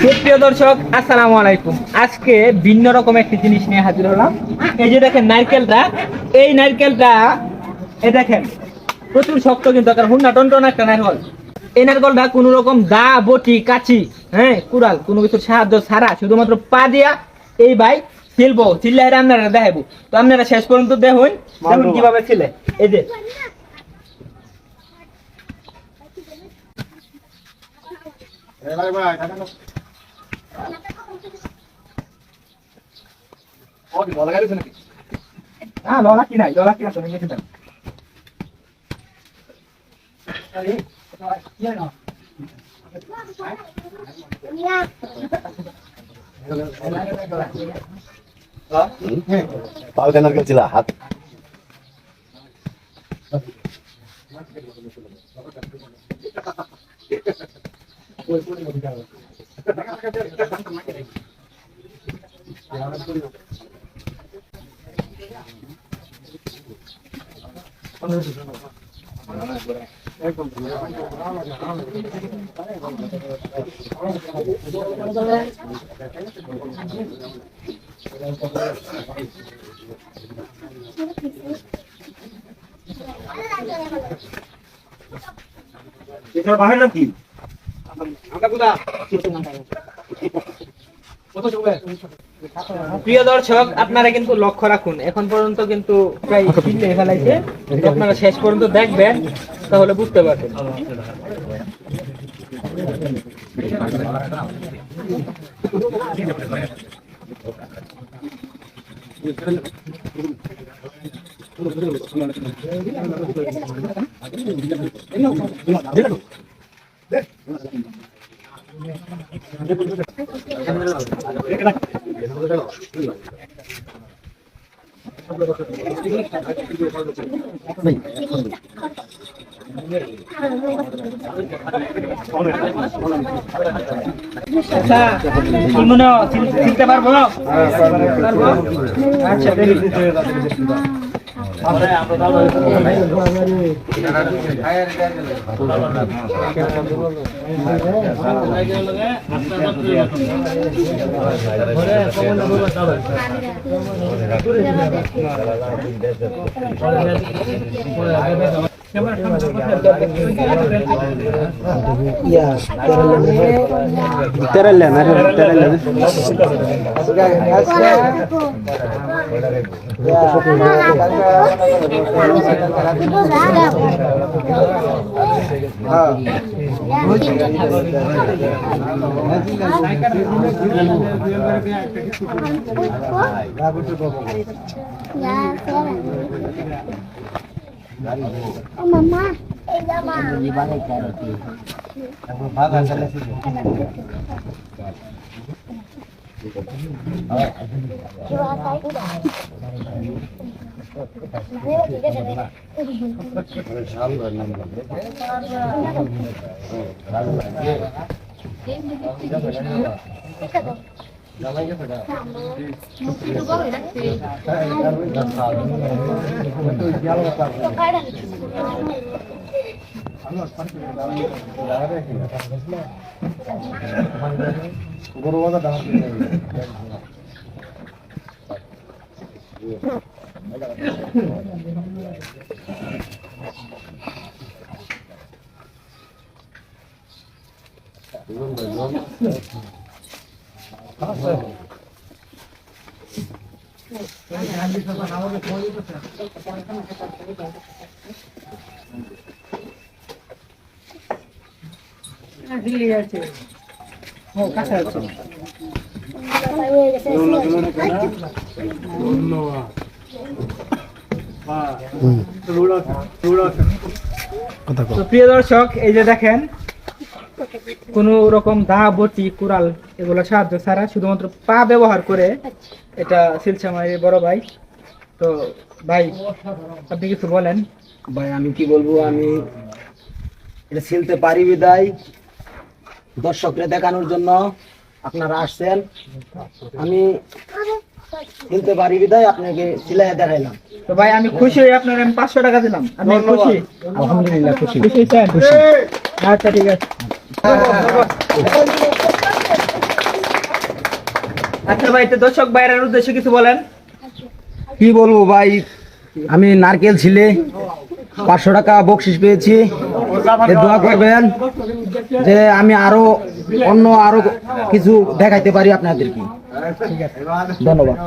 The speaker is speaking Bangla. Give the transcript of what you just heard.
সুপ্রিয় দর্শক, আসসালামু আলাইকুম। আজকে ভিন্ন রকম একটি জিনিস নিয়ে হাজির হলাম। এই যে দেখেন নারকেলটা, এই নারকেলটা এই দেখেন প্রচুর শক্ত, কিন্তু হুন্না টনটন একটা নারকেল। এই নারকেলটা কোনো রকম দা বটি কাচি কুড়াল কোনো কিছুর সাহায্য ছাড়া শুধুমাত্র পা দিয়া এই ভাই ছিলবো, ছিললে আপনারা দেখাবো। তো আপনারা শেষ পর্যন্ত দেখুন কিভাবে ছিলে। এই যে ললা কি নাই, ললা কি আছে হাত বাহির নাকি প্রিয় দর্শক, আপনারা কিন্তু লক্ষ্য রাখুন, এখন পর্যন্ত কিন্তু প্রায় কিনতে ফেলাইছে। আপনারা শেষ পর্যন্ত দেখবেন, তাহলে বুঝতে পারবেন। চিনতে পারবো? আচ্ছা, Oh mama, mama. প্রিয় দর্শক, এই যে দেখেন কোন রকম দা বটি কুড়াল এগুলো সাহায্য ছাড়া শুধুমাত্র পা ব্যবহার করে এটা শিলছে আমার বড় ভাই। তো ভাই, আপনি কিছু বলেন। ভাই আমি কি বলবো, আমি এটা ছিলতে পারি বিদায় দর্শকরা দেখানোর জন্য আপনারা আসছেন। আমি ছিলতে পারি বিদায় আপনাকে সিলাই দেখাইলাম। তো ভাই আমি খুশি হয়ে আপনার আমি 500 টাকা দিলাম। আমি খুশি। আলহামদুলিল্লাহ খুশি। খুশি স্যার। আচ্ছা ঠিক আছে। আচ্ছা ভাই, তো দর্শক ভাইয়ের উদ্দেশ্যে কিছু বলেন। কি বলবো ভাই, আমি নারকেল ছিলে 500 টাকা বকশিস পেয়েছি। দোয়া করবেন যে আমি আরো কিছু দেখাইতে পারি আপনাদেরকে। ধন্যবাদ।